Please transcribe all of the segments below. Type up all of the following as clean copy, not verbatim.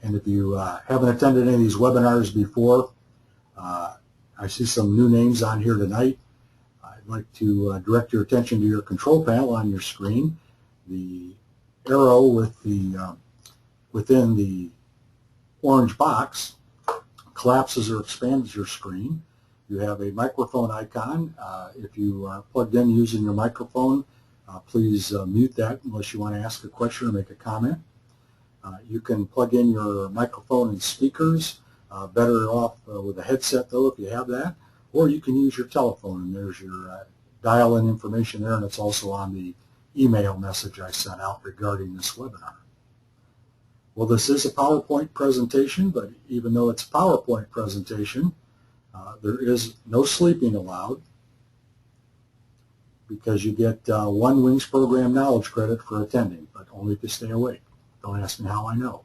And if you haven't attended any of these webinars before, I see some new names on here tonight. I'd like to direct your attention to your control panel on your screen. The arrow with the within the orange box collapses or expands your screen. You have a microphone icon. If you are plugged in using your microphone, please mute that unless you want to ask a question or make a comment. You can plug in your microphone and speakers. Better off with a headset, though, if you have that. Or you can use your telephone, and there's your dial-in information there, and it's also on the email message I sent out regarding this webinar. Well, this is a PowerPoint presentation, but even though it's a PowerPoint presentation, there is no sleeping allowed because you get 1 Wings Program knowledge credit for attending, but only if you stay awake. Don't ask me how I know.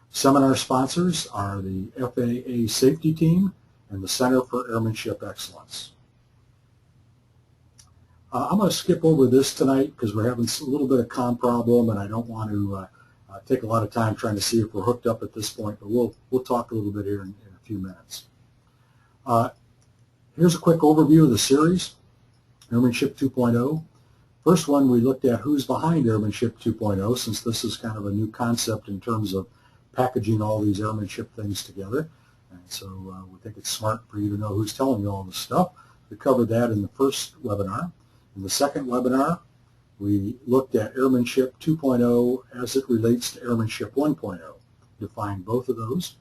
Seminar sponsors are the FAA Safety Team and the Center for Airmanship Excellence. I'm going to skip over this tonight because we're having a little bit of comm problem, and I don't want to take a lot of time trying to see if we're hooked up at this point, but we'll talk a little bit here in a few minutes. Here's a quick overview of the series, Airmanship 2.0. First one, we looked at who's behind Airmanship 2.0, since this is kind of a new concept in terms of packaging all these airmanship things together. And so we think it's smart for you to know who's telling you all this stuff. We covered that in the first webinar. In the second webinar, we looked at Airmanship 2.0 as it relates to Airmanship 1.0, defined both of those.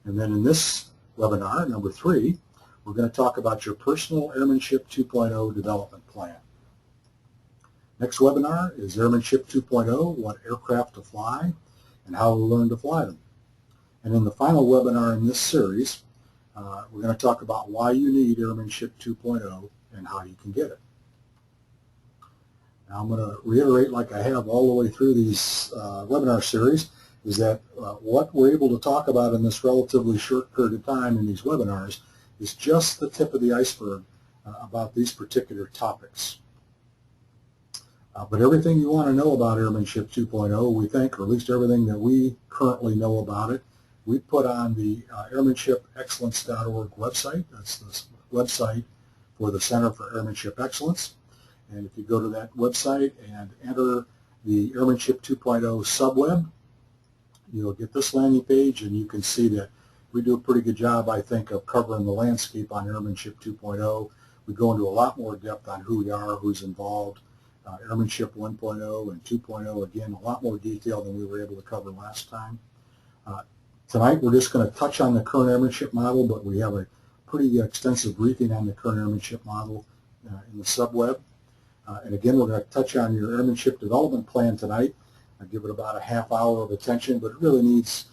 And then in this webinar, number 3, we're going to talk about your personal Airmanship 2.0 development plan. Next webinar is Airmanship 2.0, what aircraft to fly and how to learn to fly them. And in the final webinar in this series, we're going to talk about why you need Airmanship 2.0 and how you can get it. Now I'm going to reiterate, like I have all the way through these webinar series, is that what we're able to talk about in this relatively short period of time in these webinars is just the tip of the iceberg about these particular topics. But everything you want to know about Airmanship 2.0, we think, or at least everything that we currently know about it, we put on the airmanshipexcellence.org website. That's the website for the Center for Airmanship Excellence. And if you go to that website and enter the Airmanship 2.0 subweb, you'll get this landing page, and you can see that we do a pretty good job, I think, of covering the landscape on Airmanship 2.0. We go into a lot more depth on who we are, who's involved. Airmanship 1.0 and 2.0, again, a lot more detail than we were able to cover last time. Tonight we're just going to touch on the current airmanship model, but we have a pretty extensive briefing on the current airmanship model in the subweb. And again, we're going to touch on your airmanship development plan tonight. I give it about a half hour of attention, but it really needs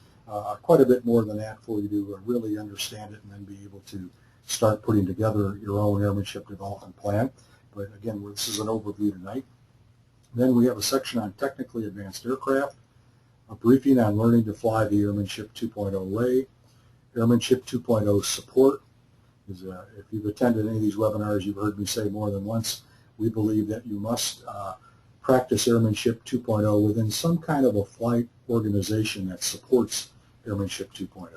quite a bit more than that for you to really understand it and then be able to start putting together your own airmanship development plan. But again, this is an overview tonight. Then we have a section on technically advanced aircraft, a briefing on learning to fly the Airmanship 2.0 way, Airmanship 2.0 support. If you've attended any of these webinars, you've heard me say more than once, we believe that you must practice Airmanship 2.0 within some kind of a flight organization that supports Airmanship 2.0.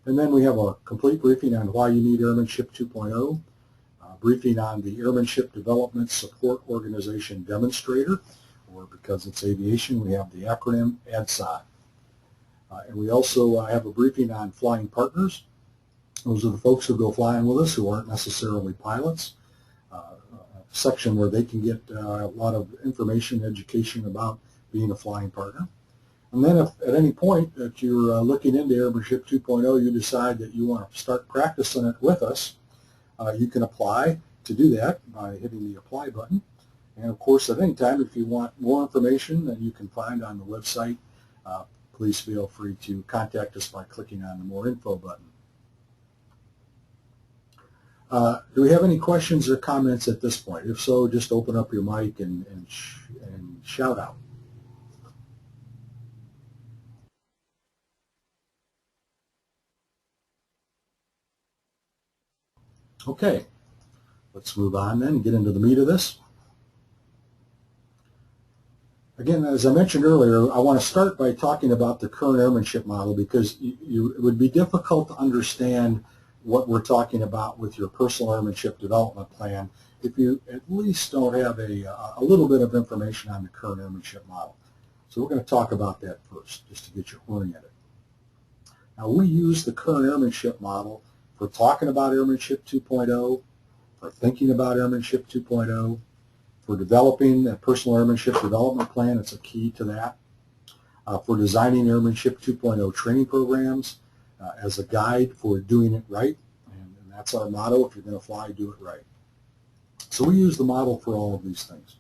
And then we have a complete briefing on why you need Airmanship 2.0, briefing on the Airmanship Development Support Organization Demonstrator, or because it's aviation, we have the acronym ADSOD. And we also have a briefing on flying partners. Those are the folks who go flying with us who aren't necessarily pilots. A section where they can get a lot of information, education about being a flying partner. And then if at any point that you're looking into Airmanship 2.0, you decide that you want to start practicing it with us, you can apply to do that by hitting the apply button. And of course, at any time, if you want more information that you can find on the website, please feel free to contact us by clicking on the more info button. Do we have any questions or comments at this point? If so, just open up your mic and shout out. Okay, let's move on then and get into the meat of this. Again, as I mentioned earlier, I want to start by talking about the current airmanship model because it would be difficult to understand what we're talking about with your personal airmanship development plan if you at least don't have a little bit of information on the current airmanship model. So we're going to talk about that first, just to get you oriented. Now, we use the current airmanship model for talking about Airmanship 2.0, for thinking about Airmanship 2.0, for developing a personal airmanship development plan. It's a key to that. For designing Airmanship 2.0 training programs as a guide for doing it right. And that's our motto: if you're going to fly, do it right. So we use the model for all of these things.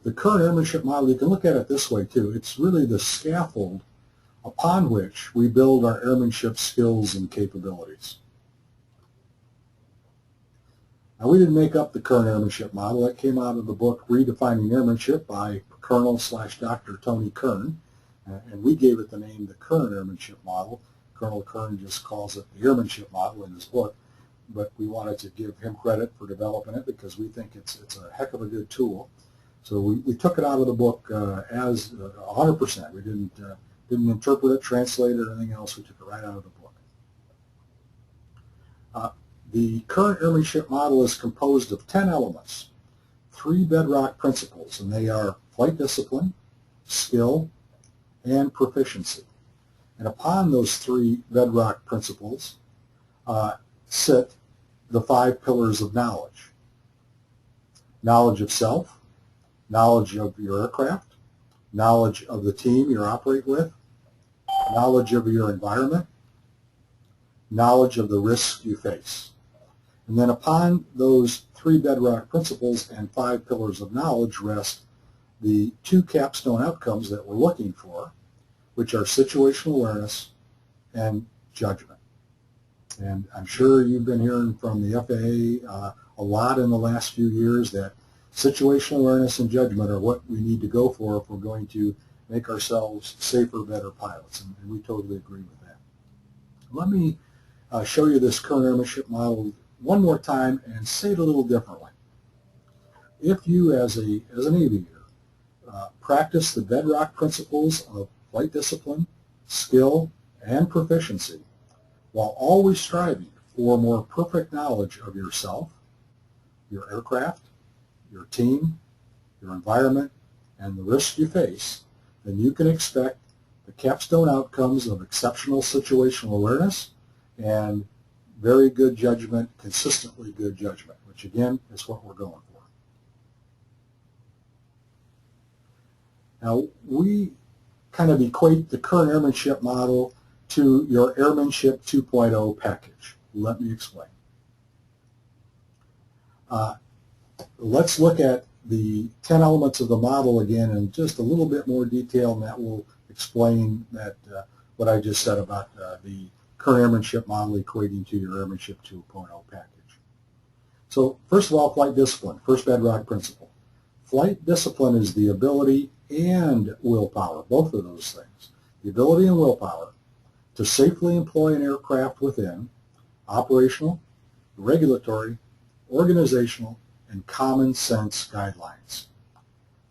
The current airmanship model, you can look at it this way too. It's really the scaffold upon which we build our airmanship skills and capabilities. Now, we didn't make up the current airmanship model. That came out of the book Redefining Airmanship by Colonel/Dr. Tony Kern, and we gave it the name the current airmanship model. Colonel Kern just calls it the airmanship model in his book, but we wanted to give him credit for developing it because we think it's a heck of a good tool. So we took it out of the book as 100%. We didn't interpret it, translate it, or anything else. We took it right out of the book. The current airmanship model is composed of 10 elements, 3 bedrock principles, and they are flight discipline, skill, and proficiency. And upon those 3 bedrock principles sit the 5 pillars of knowledge. Knowledge of self, knowledge of your aircraft, knowledge of the team you operate with, knowledge of your environment, knowledge of the risks you face. And then upon those 3 bedrock principles and 5 pillars of knowledge rest the 2 capstone outcomes that we're looking for, which are situational awareness and judgment. And I'm sure you've been hearing from the FAA a lot in the last few years that situational awareness and judgment are what we need to go for if we're going to make ourselves safer, better pilots, and we totally agree with that. Let me show you this current airmanship model one more time and say it a little differently. If you, as an aviator, practice the bedrock principles of flight discipline, skill, and proficiency, while always striving for more perfect knowledge of yourself, your aircraft, your team, your environment, and the risks you face, then you can expect the capstone outcomes of exceptional situational awareness and very good judgment, consistently good judgment, which again is what we're going for. Now, we kind of equate the current airmanship model to your Airmanship 2.0 package. Let me explain. Let's look at the 10 elements of the model again in just a little bit more detail, and that will explain that what I just said about the current airmanship model equating to your Airmanship 2.0 package. So first of all, flight discipline, first bedrock principle. Flight discipline is the ability and willpower, both of those things, the ability and willpower to safely employ an aircraft within operational, regulatory, organizational, and common sense guidelines.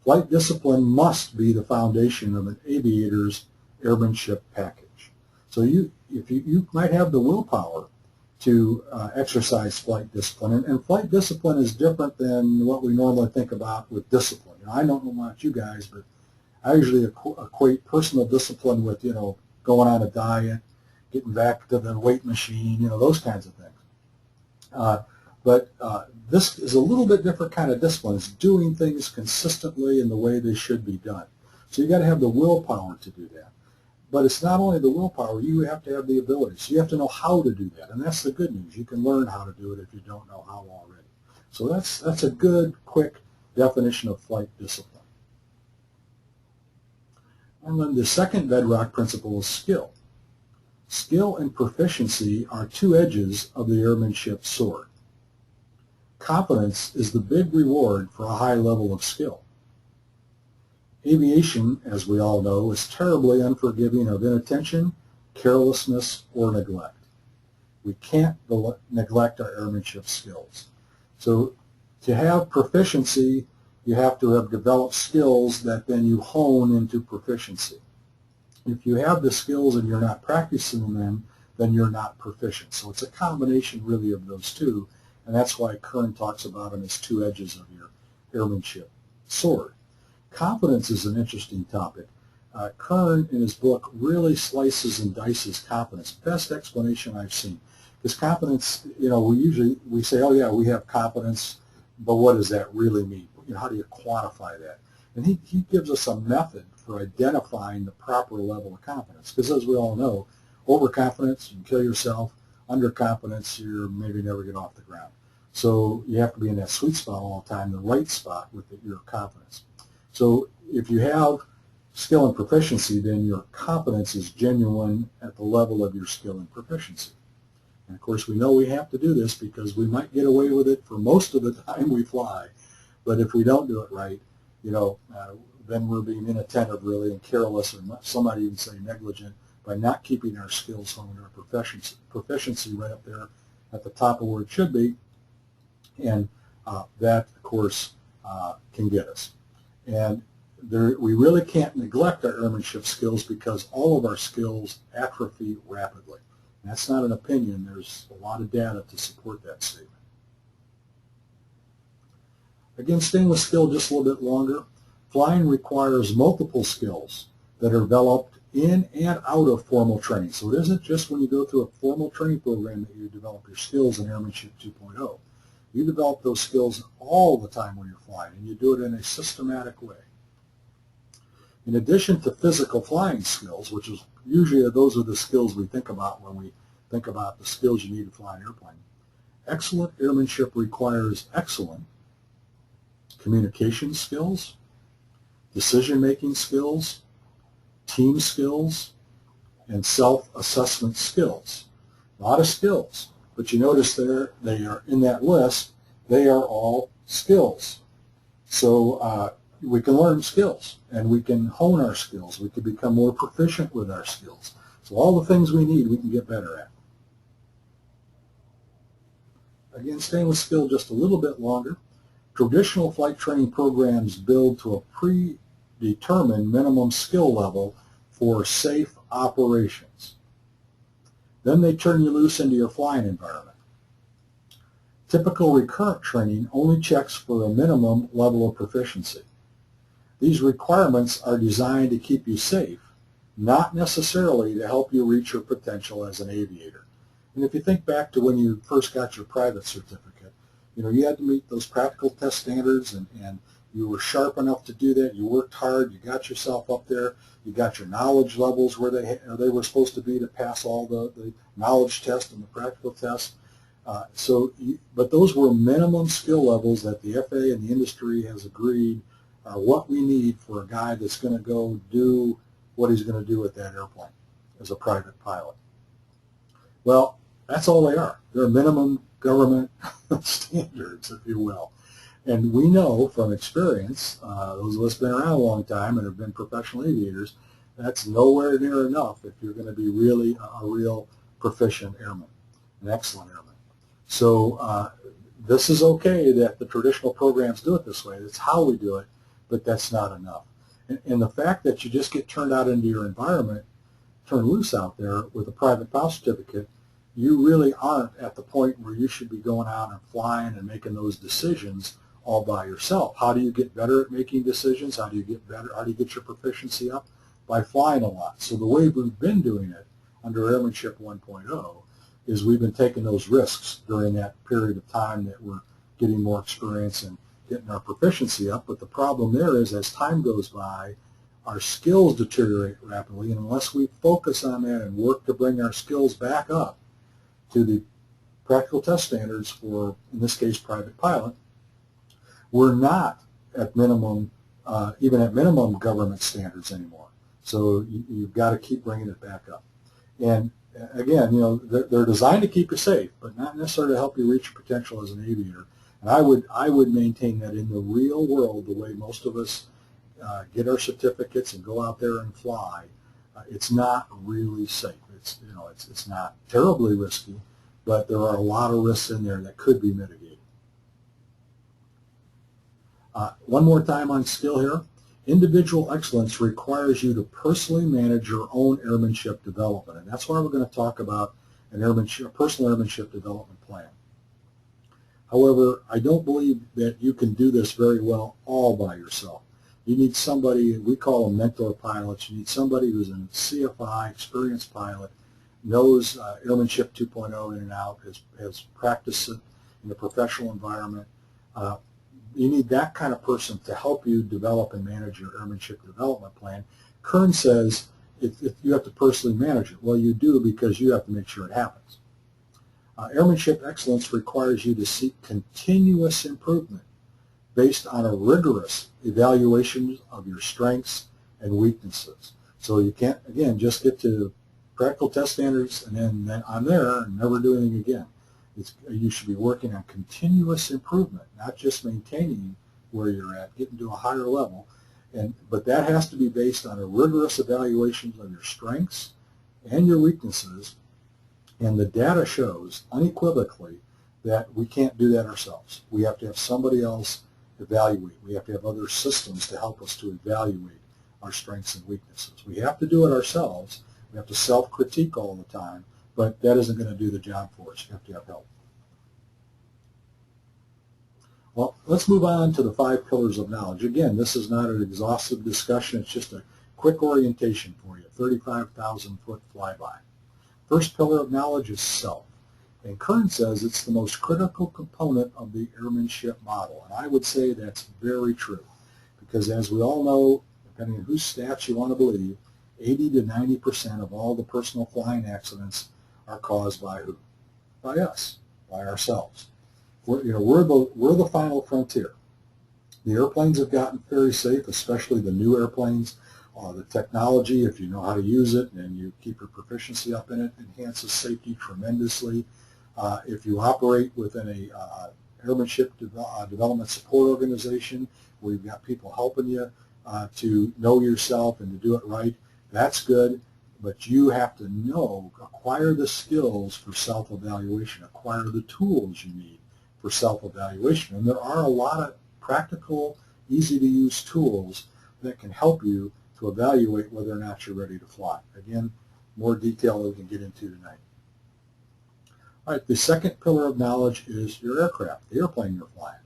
Flight discipline must be the foundation of an aviator's airmanship package. So you might have the willpower to exercise flight discipline, and flight discipline is different than what we normally think about with discipline. I don't know about you guys, but I usually equate personal discipline with, going on a diet, getting back to the weight machine, those kinds of things. But this is a little bit different kind of discipline. It's doing things consistently in the way they should be done. So you've got to have the willpower to do that. But it's not only the willpower, you have to have the ability. So you have to know how to do that. And that's the good news. You can learn how to do it if you don't know how already. So that's a good, quick definition of flight discipline. And then the second bedrock principle is skill. Skill and proficiency are 2 edges of the airmanship sword. Confidence is the big reward for a high level of skill. Aviation, as we all know, is terribly unforgiving of inattention, carelessness, or neglect. We can't neglect our airmanship skills. So to have proficiency you have to have developed skills that then you hone into proficiency. If you have the skills and you're not practicing them, then you're not proficient. So it's a combination really of those two, and that's why Kern talks about them as two edges of your airmanship sword. Competence is an interesting topic. Kern, in his book, really slices and dices competence. Best explanation I've seen. Because competence, we say, oh yeah, we have competence, but what does that really mean? How do you quantify that? And he gives us a method for identifying the proper level of competence. Because as we all know, overconfidence, you can kill yourself. Underconfidence, you're maybe never get off the ground. So you have to be in that sweet spot all the time, the right spot with your confidence. So if you have skill and proficiency, then your competence is genuine at the level of your skill and proficiency. And of course, we know we have to do this because we might get away with it for most of the time we fly. But if we don't do it right, then we're being inattentive really and careless, or somebody even say negligent, by not keeping our skills honed, our proficiency right up there at the top of where it should be. And that, of course, can get us. And we really can't neglect our airmanship skills because all of our skills atrophy rapidly. And that's not an opinion. There's a lot of data to support that statement. Again, staying with skill just a little bit longer, flying requires multiple skills that are developed in and out of formal training. So it isn't just when you go through a formal training program that you develop your skills in Airmanship 2.0. You develop those skills all the time when you're flying, and you do it in a systematic way. In addition to physical flying skills, which is usually those are the skills we think about when we think about the skills you need to fly an airplane, excellent airmanship requires excellent communication skills, decision-making skills, team skills, and self-assessment skills. A lot of skills, but you notice there they are in that list, they are all skills. So we can learn skills, and we can hone our skills. We can become more proficient with our skills. So all the things we need, we can get better at. Again, staying with skill just a little bit longer, traditional flight training programs build to a predetermined minimum skill level for safe operations. Then they turn you loose into your flying environment. Typical recurrent training only checks for a minimum level of proficiency. These requirements are designed to keep you safe, not necessarily to help you reach your potential as an aviator. And if you think back to when you first got your private certificate, you had to meet those practical test standards, and you were sharp enough to do that. You worked hard. You got yourself up there. You got your knowledge levels where they were supposed to be to pass all the knowledge test and the practical test. But those were minimum skill levels that the FAA and the industry has agreed are what we need for a guy that's going to go do what he's going to do with that airplane as a private pilot. Well, that's all they are. They're minimum government standards, if you will. And we know from experience, those of us who have been around a long time and have been professional aviators, that's nowhere near enough if you're going to be really a real proficient airman, an excellent airman. So this is okay that the traditional programs do it this way. That's how we do it, but that's not enough. And the fact that you just get turned out into your environment, turned loose out there with a private pilot certificate, you really aren't at the point where you should be going out and flying and making those decisions all by yourself. How do you get better at making decisions? How do you get better? How do you get your proficiency up? By flying a lot. So the way we've been doing it under Airmanship 1.0 is we've been taking those risks during that period of time that we're getting more experience and getting our proficiency up. But the problem there is as time goes by, our skills deteriorate rapidly, and unless we focus on that and work to bring our skills back up to the practical test standards for, in this case, private pilot, we're not at minimum, even at minimum government standards anymore. So you've got to keep bringing it back up. And again, they're designed to keep you safe, but not necessarily to help you reach your potential as an aviator. And I would maintain that in the real world, the way most of us get our certificates and go out there and fly, it's not really safe. It's not terribly risky, but there are a lot of risks in there that could be mitigated. One more time on skill here. Individual excellence requires you to personally manage your own airmanship development, and that's why we're going to talk about a personal airmanship development plan. However, I don't believe that you can do this very well all by yourself. You need somebody, we call them mentor pilots. You need somebody who's a CFI, experienced pilot, knows Airmanship 2.0 in and out, has practiced it in a professional environment. You need that kind of person to help you develop and manage your airmanship development plan. Kern says if you have to personally manage it. Well, you do, because you have to make sure it happens. Airmanship excellence requires you to seek continuous improvement based on a rigorous evaluation of your strengths and weaknesses. So you can't, again, just get to practical test standards and then I'm there and never do anything again. You should be working on continuous improvement, not just maintaining where you're at, getting to a higher level. But that has to be based on a rigorous evaluation of your strengths and your weaknesses. And the data shows unequivocally that we can't do that ourselves. We have to have somebody else evaluate. We have to have other systems to help us to evaluate our strengths and weaknesses. We have to do it ourselves. We have to self-critique all the time, but that isn't going to do the job for us. You have to have help. Well, let's move on to the 5 pillars of knowledge. Again, this is not an exhaustive discussion. It's just a quick orientation for you, 35,000-foot flyby. First pillar of knowledge is self. And Kern says it's the most critical component of the airmanship model. And I would say that's very true, because as we all know, depending on whose stats you want to believe, 80 to 90% of all the personal flying accidents are caused by who? By us, by ourselves. We're the final frontier. The airplanes have gotten very safe, especially the new airplanes. The technology, if you know how to use it and you keep your proficiency up in it, enhances safety tremendously. If you operate within a airmanship development support organization where you've got people helping you to know yourself and to do it right, that's good. But you have to acquire the skills for self-evaluation, acquire the tools you need for self-evaluation. And there are a lot of practical, easy-to-use tools that can help you to evaluate whether or not you're ready to fly. Again, more detail that we can get into tonight. All right, the second pillar of knowledge is your aircraft, the airplane you're flying.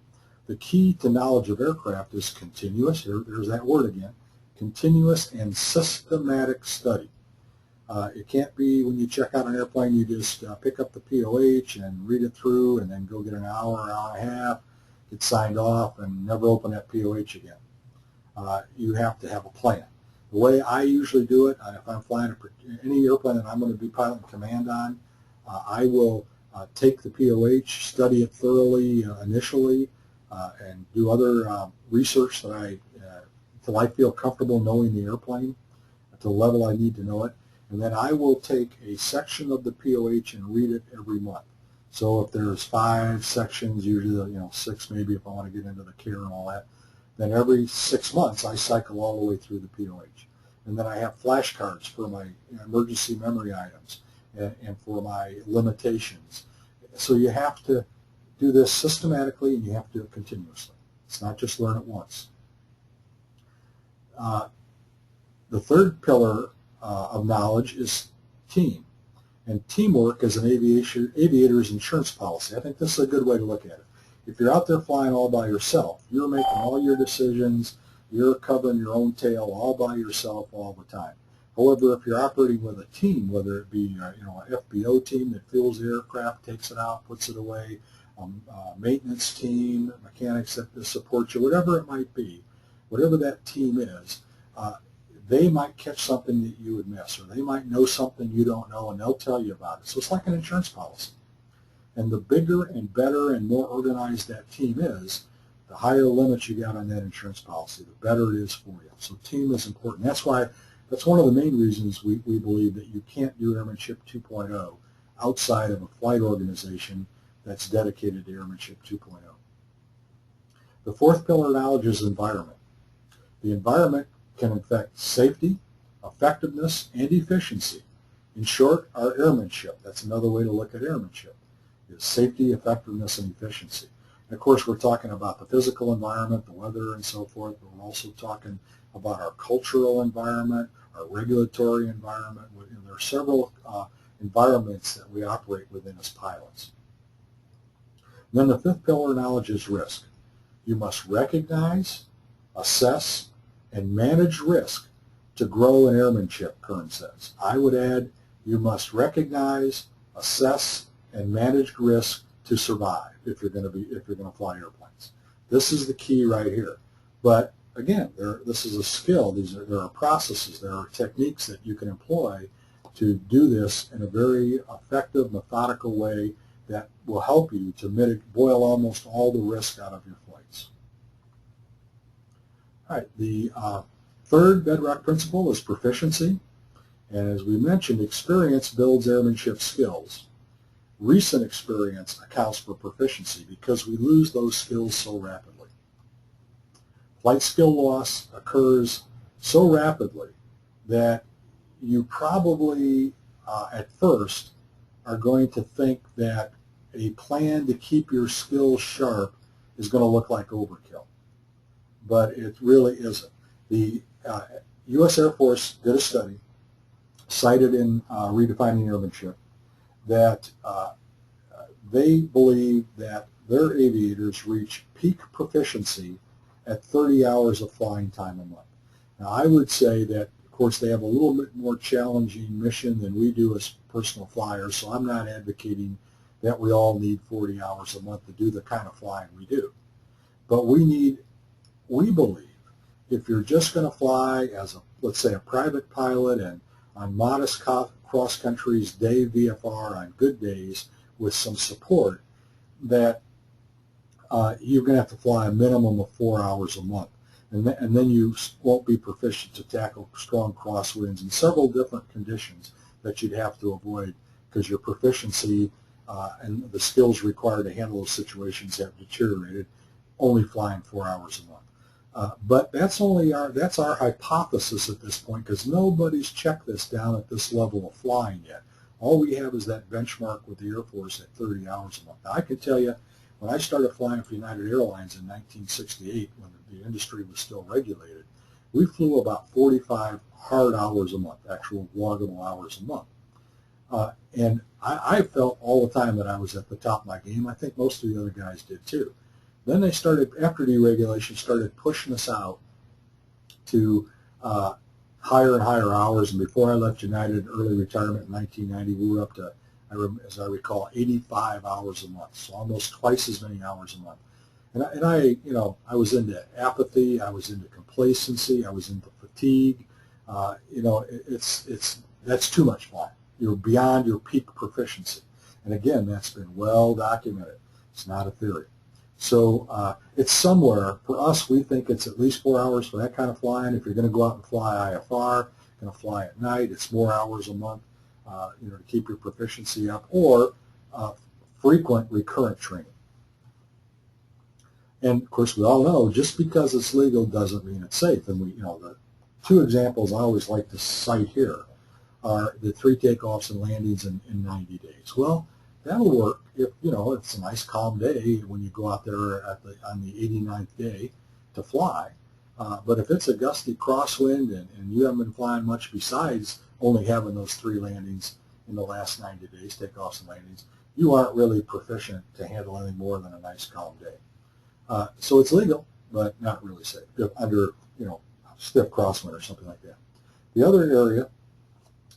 The key to knowledge of aircraft is continuous, there's that word again, continuous and systematic study. It can't be when you check out an airplane, you just pick up the POH and read it through and then go get an hour, hour and a half, get signed off, and never open that POH again. You have to have a plan. The way I usually do it, if I'm flying any airplane that I'm going to be pilot in command on, I will take the POH, study it thoroughly initially, and do other research that until I feel comfortable knowing the airplane at the level I need to know it. And then I will take a section of the POH and read it every month. So if there's 5 sections, usually 6 maybe if I want to get into the care and all that, then every 6 months I cycle all the way through the POH. And then I have flashcards for my emergency memory items and for my limitations. So you have to do this systematically and you have to do it continuously. It's not just learn it once. The third pillar of knowledge is team. And teamwork is an aviator's insurance policy. I think this is a good way to look at it. If you're out there flying all by yourself, you're making all your decisions, you're covering your own tail all by yourself all the time. However, if you're operating with a team, whether it be an FBO team that fuels the aircraft, takes it out, puts it away, maintenance team, mechanics that support you, whatever it might be, whatever that team is, they might catch something that you would miss, or they might know something you don't know, and they'll tell you about it. So it's like an insurance policy. And the bigger and better and more organized that team is, the higher limits you got on that insurance policy, the better it is for you. So team is important. That's one of the main reasons we believe that you can't do Airmanship 2.0 outside of a flight organization that's dedicated to Airmanship 2.0. The fourth pillar of knowledge is environment. The environment can affect safety, effectiveness, and efficiency. In short, our airmanship. That's another way to look at airmanship, is safety, effectiveness, and efficiency. And of course, we're talking about the physical environment, the weather and so forth, but we're also talking about our cultural environment, our regulatory environment. There are several environments that we operate within as pilots. And then the fifth pillar of knowledge is risk. You must recognize, assess, and manage risk to grow in airmanship, Kern says. I would add, you must recognize, assess, and manage risk to survive if you're going to fly airplanes. This is the key right here. But again, this is a skill. There are processes, there are techniques that you can employ to do this in a very effective, methodical way that will help you to boil almost all the risk out of your flights. All right, the third bedrock principle is proficiency. And as we mentioned, experience builds airmanship skills. Recent experience accounts for proficiency because we lose those skills so rapidly. Flight skill loss occurs so rapidly that you probably, at first, are going to think that a plan to keep your skills sharp is going to look like overkill. But it really isn't. The U.S. Air Force did a study, cited in Redefining Airmanship, that they believe that their aviators reach peak proficiency at 30 hours of flying time a month. Now, I would say that, of course, they have a little bit more challenging mission than we do as personal flyers, so I'm not advocating that we all need 40 hours a month to do the kind of flying we do. But we believe, if you're just going to fly as, let's say, a private pilot and on modest cross countries, day VFR on good days with some support, that you're going to have to fly a minimum of 4 hours a month. And then you won't be proficient to tackle strong crosswinds and several different conditions that you'd have to avoid because your proficiency and the skills required to handle those situations have deteriorated, only flying 4 hours a month. But that's our hypothesis at this point because nobody's checked this down at this level of flying yet. All we have is that benchmark with the Air Force at 30 hours a month. Now, I can tell you, when I started flying for United Airlines in 1968, when the industry was still regulated, we flew about 45 hard hours a month, actual loggable hours a month. And I felt all the time that I was at the top of my game. I think most of the other guys did too. Then they started, after deregulation, started pushing us out to higher and higher hours. And before I left United in early retirement in 1990, we were up to, as I recall, 85 hours a month, so almost twice as many hours a month. And I was into apathy, I was into complacency, I was into fatigue. That's too much flying. You're beyond your peak proficiency. And again, that's been well documented. It's not a theory. So it's somewhere, for us, we think it's at least 4 hours for that kind of flying. If you're going to go out and fly IFR, going to fly at night, it's more hours a month, to keep your proficiency up, or frequent recurrent training. And of course, we all know just because it's legal doesn't mean it's safe. And the two examples I always like to cite here are the 3 takeoffs and landings in 90 days. Well, that'll work if it's a nice calm day when you go out there on the 89th day to fly. But if it's a gusty crosswind and you haven't been flying much besides only having those 3 landings in the last 90 days, takeoffs and landings, you aren't really proficient to handle any more than a nice calm day. So it's legal, but not really safe under stiff crosswind or something like that. The other area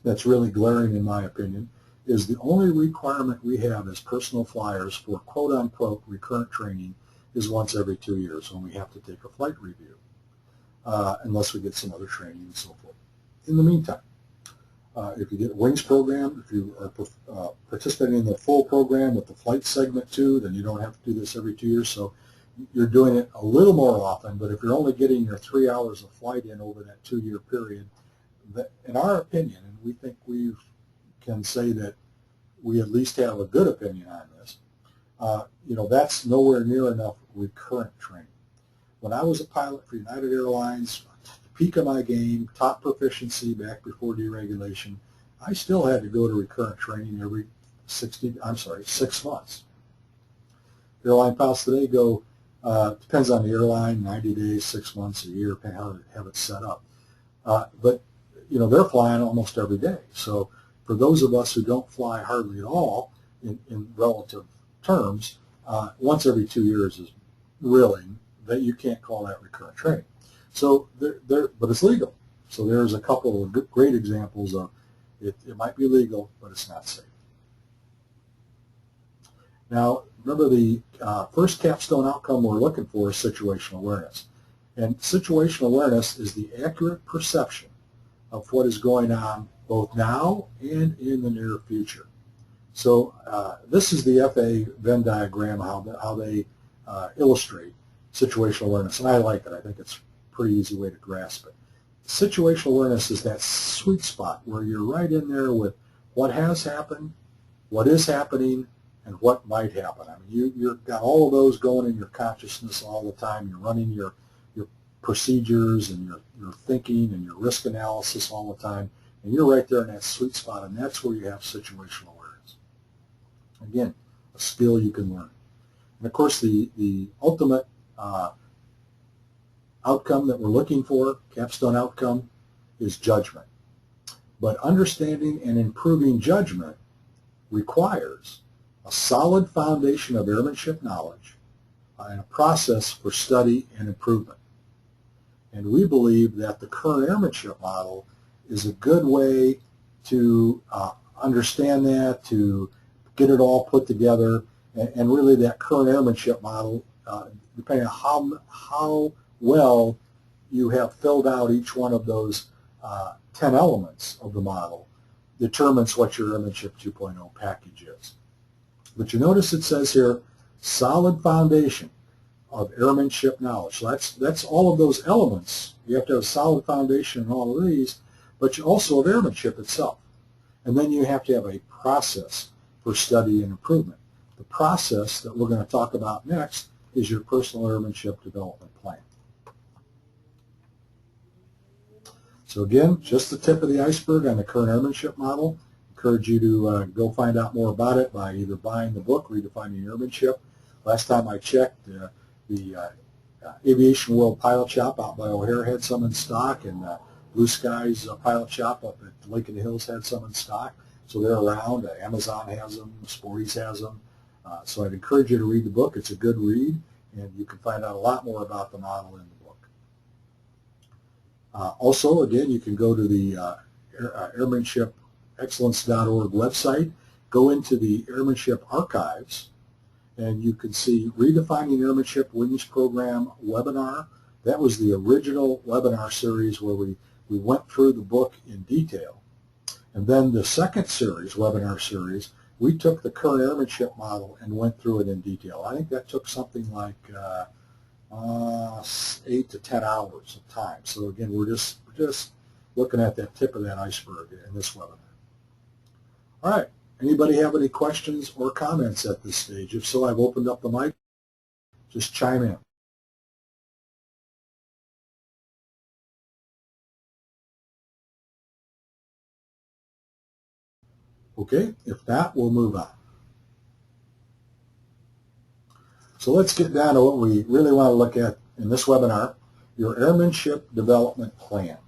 that's really glaring, in my opinion, is the only requirement we have as personal flyers for quote-unquote recurrent training is once every 2 years when we have to take a flight review, unless we get some other training and so forth. In the meantime, if you get a wings program, if you are participating in the full program with the flight segment too, then you don't have to do this every 2 years. So you're doing it a little more often, but if you're only getting your 3 hours of flight in over that 2-year period, in our opinion, and we think we can say that we at least have a good opinion on this, that's nowhere near enough recurrent training. When I was a pilot for United Airlines, peak of my game, top proficiency back before deregulation, I still had to go to recurrent training every 6 months. airline pilots today go, depends on the airline, 90 days, 6 months, a year, depending how they have it set up. But they're flying almost every day. So for those of us who don't fly hardly at all in relative terms, once every 2 years is really that you can't call that recurrent training. So but it's legal. So there's a couple of great examples of it might be legal, but it's not safe. Now, remember the first capstone outcome we're looking for is situational awareness. And situational awareness is the accurate perception of what is going on both now and in the near future. So this is the FAA Venn diagram, how they illustrate situational awareness. And I like it. I think it's a pretty easy way to grasp it. Situational awareness is that sweet spot where you're right in there with what has happened, what is happening, and what might happen. I mean, you've got all of those going in your consciousness all the time. You're running your procedures and your thinking and your risk analysis all the time, and you're right there in that sweet spot, and that's where you have situational awareness. Again, a skill you can learn. And of course, the ultimate outcome that we're looking for, capstone outcome, is judgment. But understanding and improving judgment requires a solid foundation of airmanship knowledge and a process for study and improvement. And we believe that the current airmanship model is a good way to understand that, to get it all put together, and really that current airmanship model, depending on how well you have filled out each one of those 10 elements of the model, determines what your Airmanship 2.0 package is. But you notice it says here, solid foundation of airmanship knowledge. So that's all of those elements. You have to have a solid foundation in all of these, but you also have airmanship itself. And then you have to have a process for study and improvement. The process that we're going to talk about next is your personal airmanship development plan. So again, just the tip of the iceberg on the current airmanship model. Encourage you to go find out more about it by either buying the book, Redefining Airmanship. Last time I checked, the Aviation World Pilot Shop out by O'Hare had some in stock, and Blue Skies Pilot Shop up at Lake in the Hills had some in stock. So they're around. Amazon has them. Sporties has them. So I'd encourage you to read the book. It's a good read, and you can find out a lot more about the model in the book. Also, again, you can go to the airmanshipexcellence.org website, go into the Airmanship archives, and you can see Redefining Airmanship Wings Program webinar. That was the original webinar series where we went through the book in detail. And then the second series, webinar series, we took the current airmanship model and went through it in detail. I think that took something like 8 to 10 hours of time. So again, we're just looking at that tip of that iceberg in this webinar. All right. Anybody have any questions or comments at this stage? If so, I've opened up the mic. Just chime in. Okay, if not, we'll move on. So let's get down to what we really want to look at in this webinar, your airmanship development plan.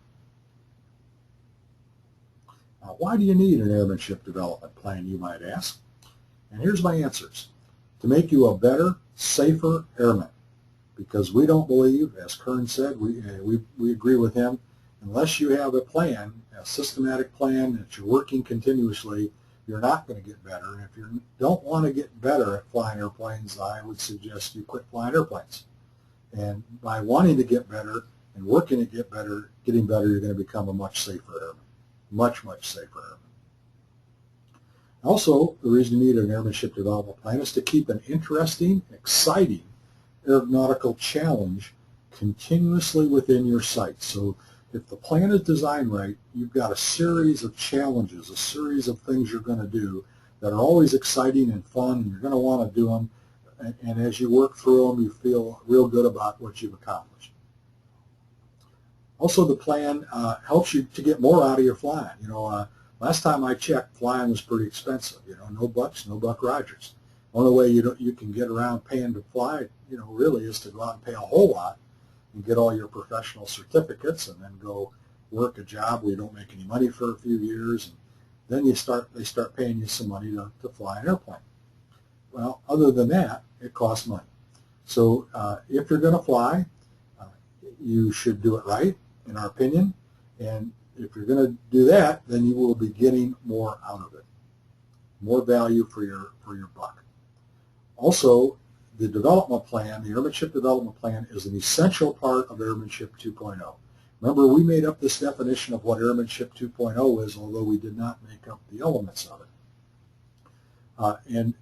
Now, why do you need an airmanship development plan, you might ask? And here's my answers. To make you a better, safer airman. Because we don't believe, as Kern said, we agree with him, unless you have a plan, a systematic plan that you're working continuously, you're not going to get better. And if you don't want to get better at flying airplanes, I would suggest you quit flying airplanes. And by wanting to get better and working to get better, getting better, you're going to become a much safer airman. Much, much safer airman. Also, the reason you need an airmanship development plan is to keep an interesting, exciting aeronautical challenge continuously within your sights. So if the plan is designed right, you've got a series of challenges, a series of things you're going to do that are always exciting and fun, and you're going to want to do them. And as you work through them, you feel real good about what you've accomplished. Also, the plan helps you to get more out of your flying. You know, last time I checked, flying was pretty expensive. You know, no bucks, no Buck Rogers. Only way you can get around paying to fly, really is to go out and pay a whole lot and get all your professional certificates and then go work a job where you don't make any money for a few years, and then they start paying you some money to fly an airplane. Well, other than that, it costs money. So if you're going to fly, you should do it right, in our opinion, and if you're going to do that, then you will be getting more out of it, more value for your buck. Also, the development plan, the Airmanship development plan, is an essential part of Airmanship 2.0. Remember, we made up this definition of what Airmanship 2.0 is, although we did not make up the elements of it. And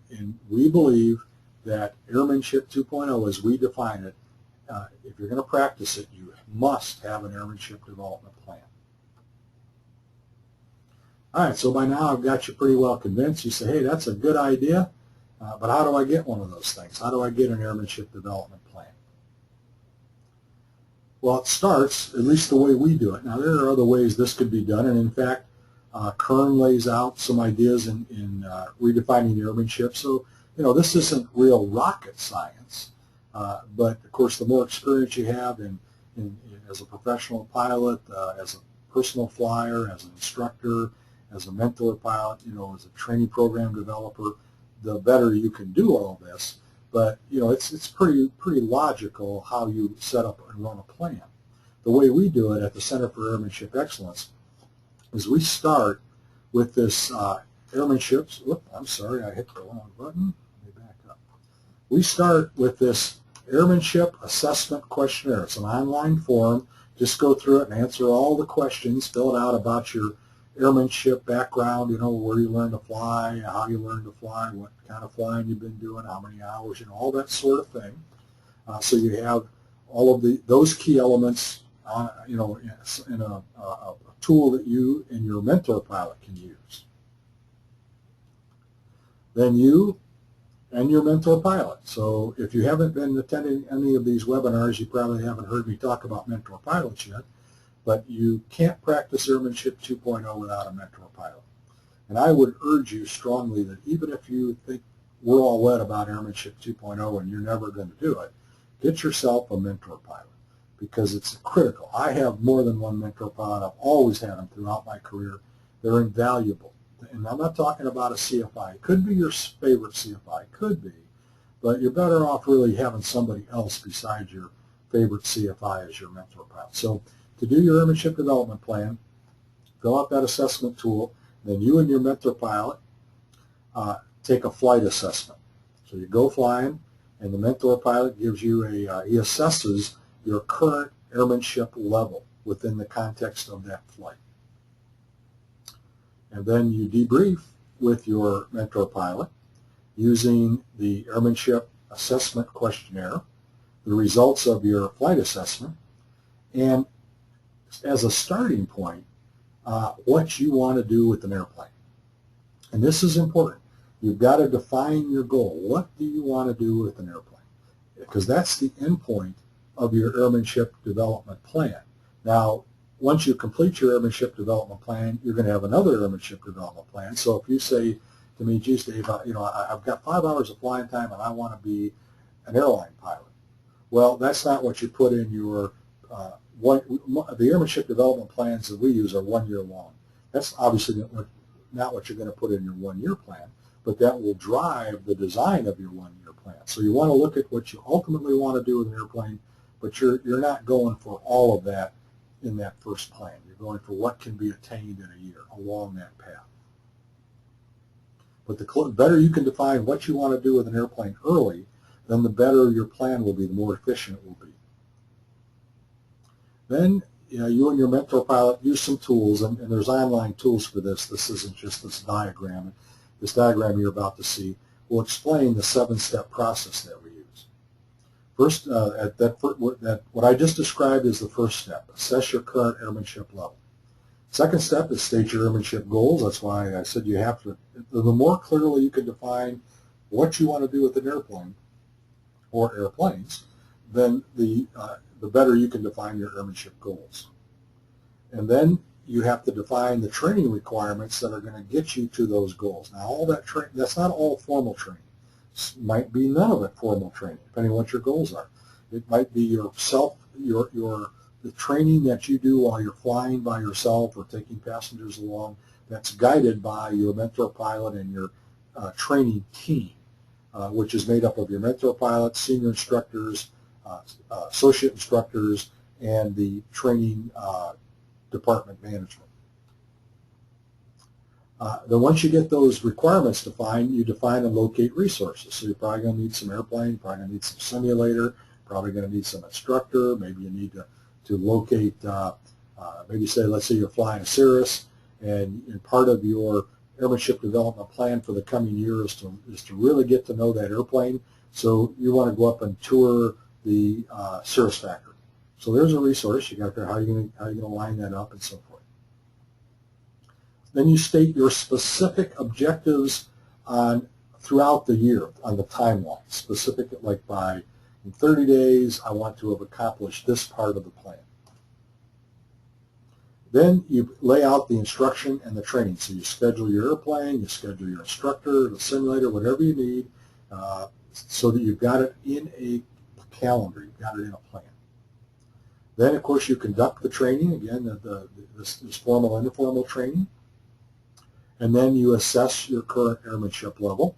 we believe that Airmanship 2.0, as we define it, if you're going to practice it, you must have an Airmanship development plan. All right, so by now I've got you pretty well convinced. You say, hey, that's a good idea, but how do I get one of those things? How do I get an Airmanship development plan? Well, it starts, at least the way we do it. Now, there are other ways this could be done, and in fact, Kern lays out some ideas in redefining airmanship. So, this isn't real rocket science, but of course, the more experience you have as a professional pilot, as a personal flyer, as an instructor, as a mentor pilot, as a training program developer, the better you can do all this. But it's pretty logical how you set up and run a plan. The way we do it at the Center for Airmanship Excellence is we start with this airmanship. Whoop, I'm sorry, I hit the wrong button. Let me back up. We start with this Airmanship Assessment Questionnaire. It's an online form. Just go through it and answer all the questions. Fill it out about your airmanship background, where you learned to fly, how you learned to fly, what kind of flying you've been doing, how many hours, all that sort of thing. So you have all of those key elements, in a tool that you and your mentor pilot can use. Then you and your mentor pilot. So if you haven't been attending any of these webinars, you probably haven't heard me talk about mentor pilots yet. But you can't practice Airmanship 2.0 without a mentor pilot. And I would urge you strongly that even if you think we're all wet about Airmanship 2.0 and you're never going to do it, get yourself a mentor pilot, because it's critical. I have more than one mentor pilot. I've always had them throughout my career. They're invaluable. And I'm not talking about a CFI. It could be your favorite CFI. It could be. But you're better off really having somebody else besides your favorite CFI as your mentor pilot. So to do your airmanship development plan, fill out that assessment tool, then you and your mentor pilot take a flight assessment. So you go flying, and the mentor pilot gives you he assesses your current airmanship level within the context of that flight. And then you debrief with your mentor pilot using the Airmanship Assessment Questionnaire, the results of your flight assessment, and as a starting point, what you want to do with an airplane. And this is important. You've got to define your goal. What do you want to do with an airplane? Because that's the end point of your airmanship development plan. Now, once you complete your airmanship development plan, you're going to have another airmanship development plan. So if you say to me, geez, Dave, I've got 5 hours of flying time and I want to be an airline pilot. Well, that's not what you put in your the airmanship development plans that we use are 1 year long. That's obviously not what you're going to put in your 1 year plan, but that will drive the design of your 1 year plan. So you want to look at what you ultimately want to do with an airplane, but you're not going for all of that in that first plan. You're going for what can be attained in a year along that path. But the better you can define what you want to do with an airplane early, then the better your plan will be, the more efficient it will be. Then you and your mentor pilot use some tools, and there's online tools for this. This isn't just this diagram. This diagram you're about to see will explain the 7-step process that we use. First, what I just described is the first step. Assess your current airmanship level. Second step is state your airmanship goals. That's why I said you have to, the more clearly you can define what you want to do with an airplane or airplanes, then the better you can define your airmanship goals. And then you have to define the training requirements that are going to get you to those goals. Now, all that that's not all formal training. Might be none of it formal training, depending on what your goals are. It might be the training that you do while you're flying by yourself or taking passengers along that's guided by your mentor pilot and your training team, which is made up of your mentor pilots, senior instructors, associate instructors, and the training department management. Then once you get those requirements defined, you define and locate resources. So you're probably going to need some airplane, probably going to need some simulator, probably going to need some instructor. Maybe you need to locate, maybe say, let's say you're flying a Cirrus, and part of your airmanship development plan for the coming year is to really get to know that airplane. So you want to go up and tour the Cirrus factory. So there's a resource. You got to figure out how you're going to line that up and so forth. Then you state your specific objectives throughout the year on the timeline. Specific, like in 30 days, I want to have accomplished this part of the plan. Then you lay out the instruction and the training. So you schedule your airplane, you schedule your instructor, the simulator, whatever you need, so that you've got it in a calendar, you've got it in a plan. Then, of course, you conduct the training, again, this formal and informal training. And then you assess your current airmanship level.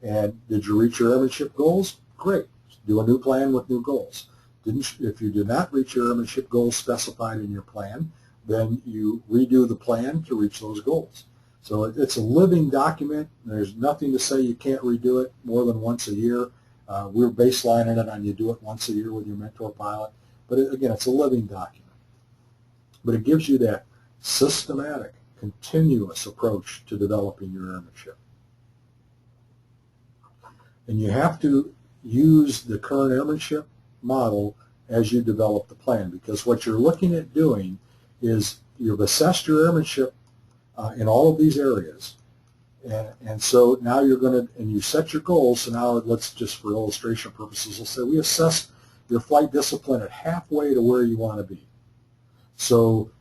And did you reach your airmanship goals? Great. Do a new plan with new goals. If you did not reach your airmanship goals specified in your plan, then you redo the plan to reach those goals. So it's a living document. There's nothing to say you can't redo it more than once a year. We're baselining it on you do it once a year with your mentor pilot. But again, it's a living document. But it gives you that systematic, continuous approach to developing your airmanship. And you have to use the current airmanship model as you develop the plan, because what you're looking at doing is you've assessed your airmanship in all of these areas, and so now you're going to, and you set your goals. So now let's just, for illustration purposes, let's say we assess your flight discipline at halfway to where you want to be. So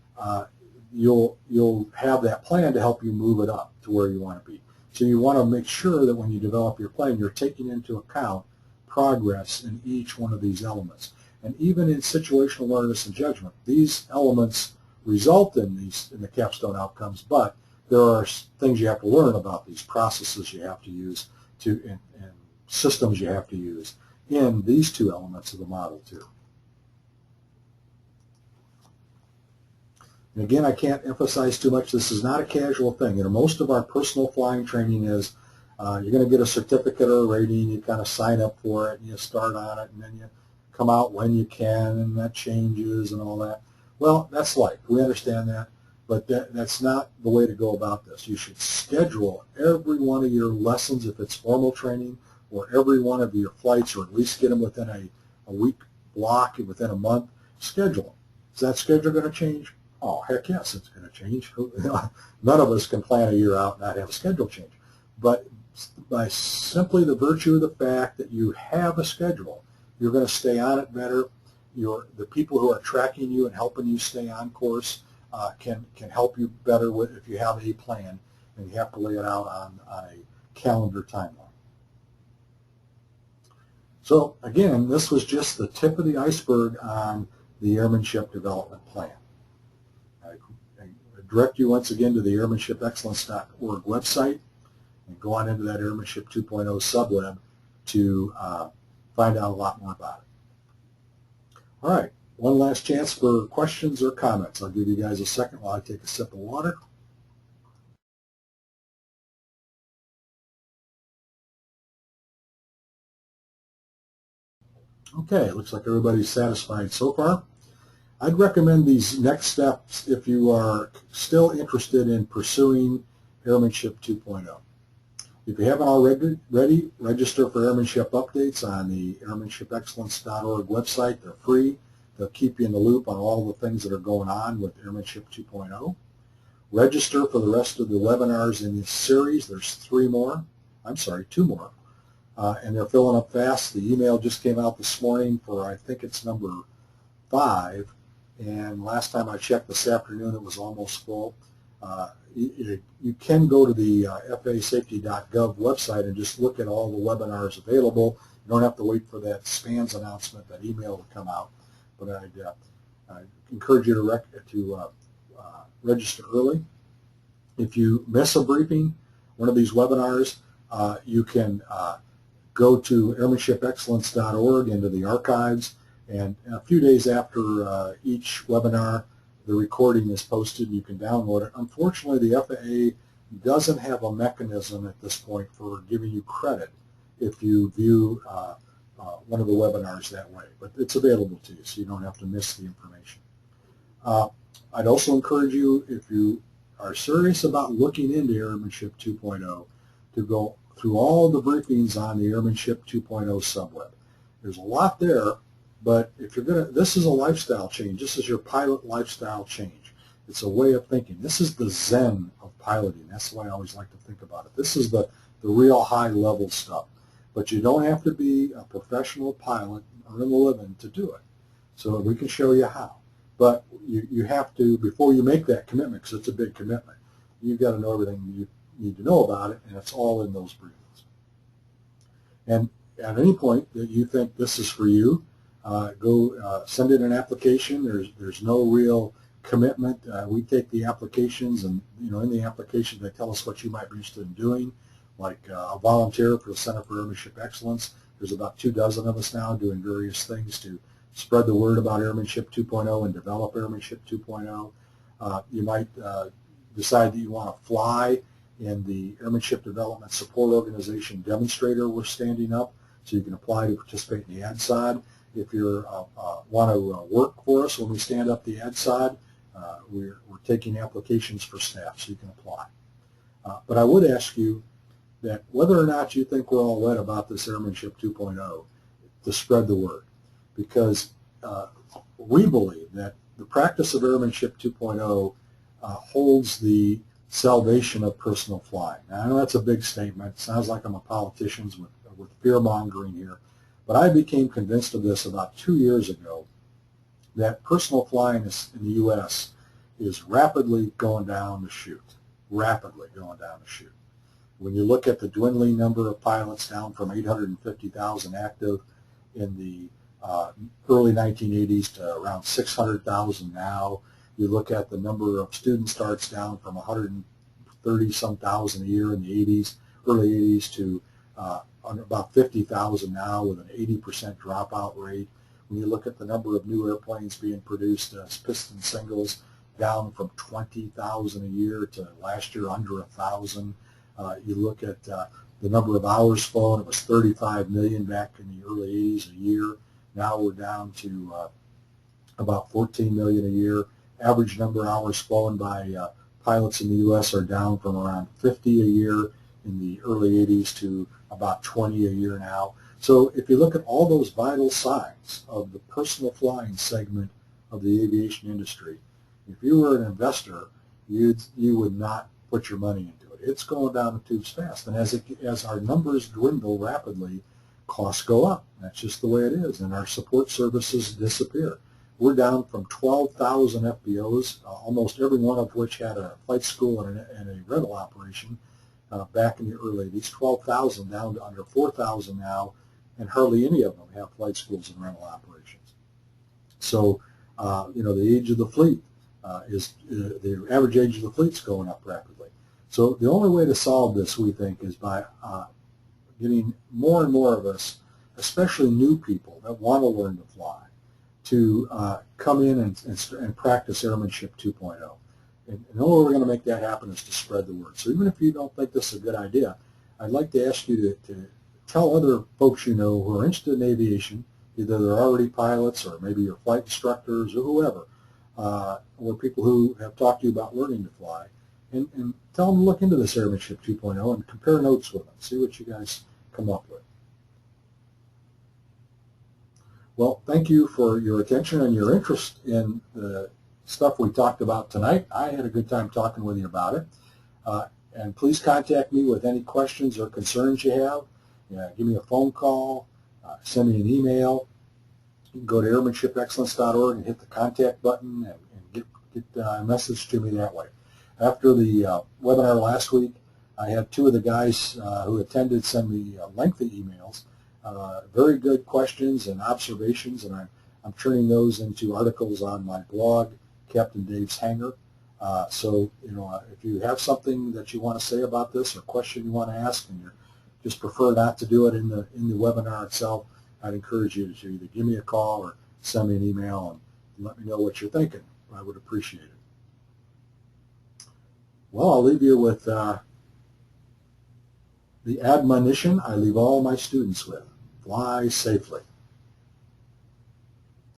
you'll have that plan to help you move it up to where you want to be. So you want to make sure that when you develop your plan, you're taking into account progress in each one of these elements. And even in situational awareness and judgment, these elements result in the capstone outcomes, but there are things you have to learn about these processes you have to use and systems you have to use in these two elements of the model too. And again, I can't emphasize too much, this is not a casual thing. Most of our personal flying training is you're going to get a certificate or a rating, you kind of sign up for it, and you start on it, and then you come out when you can, and that changes and all that. Well, that's life. We understand that, but that's not the way to go about this. You should schedule every one of your lessons, if it's formal training, or every one of your flights, or at least get them within a week block, within a month. Schedule them. Is that schedule going to change? Oh, heck yes, it's going to change. None of us can plan a year out and not have a schedule change. But by simply the virtue of the fact that you have a schedule, you're going to stay on it better. The people who are tracking you and helping you stay on course can help you better if you have a plan, and you have to lay it out on a calendar timeline. So again, this was just the tip of the iceberg on the Airmanship Development Plan. I direct you once again to the airmanshipexcellence.org website and go on into that Airmanship 2.0 subweb to find out a lot more about it. All right, one last chance for questions or comments. I'll give you guys a second while I take a sip of water. Okay, looks like everybody's satisfied so far. I'd recommend these next steps if you are still interested in pursuing Airmanship 2.0. If you haven't already, register for Airmanship updates on the airmanshipexcellence.org website. They're free. They'll keep you in the loop on all the things that are going on with Airmanship 2.0. Register for the rest of the webinars in this series. There's two more. And they're filling up fast. The email just came out this morning for, I think it's number 5. And last time I checked this afternoon, it was almost full. you can go to the FAAsafety.gov website and just look at all the webinars available. You don't have to wait for that SPANS announcement, that email to come out. But I encourage you to register early. If you miss a briefing, one of these webinars, you can go to airmanshipexcellence.org into the archives, and a few days after each webinar, the recording is posted. You can download it. Unfortunately, the FAA doesn't have a mechanism at this point for giving you credit if you view one of the webinars that way, but it's available to you, so you don't have to miss the information. I'd also encourage you, if you are serious about looking into Airmanship 2.0, to go through all the briefings on the Airmanship 2.0 subweb. There's a lot there, but if you're going to, this is a lifestyle change. This is your pilot lifestyle change. It's a way of thinking. This is the Zen of piloting. That's the way I always like to think about it. This is the real high-level stuff. But you don't have to be a professional pilot or earn a living to do it. So we can show you how. But you have to, before you make that commitment, because it's a big commitment, you've got to know everything you need to know about it, and it's all in those briefings. And at any point that you think this is for you, go send in an application. There's no real commitment. We take the applications, and in the application they tell us what you might be interested in doing, like a volunteer for the Center for Airmanship Excellence. There's about 24 of us now doing various things to spread the word about Airmanship 2.0 and develop Airmanship 2.0. You might decide that you want to fly in the Airmanship Development Support Organization demonstrator we're standing up, so you can apply to participate in the ADSOD. If you want to work for us when we stand up the ADSOD, we're taking applications for staff, so you can apply. But I would ask you that whether or not you think we're all right about this Airmanship 2.0, to spread the word, because we believe that the practice of Airmanship 2.0 holds the salvation of personal flying. Now, I know that's a big statement. It sounds like I'm a politician with fear-mongering here, but I became convinced of this about 2 years ago, that personal flying in the U.S. is rapidly going down the chute, rapidly going down the chute. When you look at the dwindling number of pilots, down from 850,000 active in the early 1980s to around 600,000 now. You look at the number of student starts, down from 130-some thousand a year in the early 80s to about 50,000 now, with an 80% dropout rate. When you look at the number of new airplanes being produced as piston singles, down from 20,000 a year to last year under 1,000. You look at the number of hours flown. It was 35 million back in the early 80s a year. Now we're down to about 14 million a year. Average number of hours flown by pilots in the U.S. are down from around 50 a year in the early 80s to about 20 a year now. So if you look at all those vital signs of the personal flying segment of the aviation industry, if you were an investor, you would not put your money into it. It's going down the tubes fast. And as our numbers dwindle rapidly, costs go up. That's just the way it is. And our support services disappear. We're down from 12,000 FBOs, almost every one of which had a flight school and a rental operation back in the early 80s. 12,000 down to under 4,000 now, and hardly any of them have flight schools and rental operations. So, the age of the fleet the average age of the fleet's going up rapidly. So the only way to solve this, we think, is by getting more and more of us, especially new people that want to learn to fly, to come in and practice Airmanship 2.0. And the only way we're going to make that happen is to spread the word. So even if you don't think this is a good idea, I'd like to ask you to tell other folks you know who are interested in aviation, either they're already pilots or maybe you're flight instructors or whoever, or people who have talked to you about learning to fly, and tell them to look into this Airmanship 2.0 and compare notes with them, see what you guys come up with. Well, thank you for your attention and your interest in the stuff we talked about tonight. I had a good time talking with you about it. And please contact me with any questions or concerns you have. Give me a phone call, send me an email. You can go to airmanshipexcellence.org and hit the contact button and get a message to me that way. After the webinar last week, I had two of the guys who attended send me lengthy emails, very good questions and observations, and I'm turning those into articles on my blog, Captain Dave's Hangar. So, if you have something that you want to say about this or question you want to ask, and you just prefer not to do it in the webinar itself, I'd encourage you to either give me a call or send me an email and let me know what you're thinking. I would appreciate it. Well, I'll leave you with the admonition I leave all my students with: fly safely.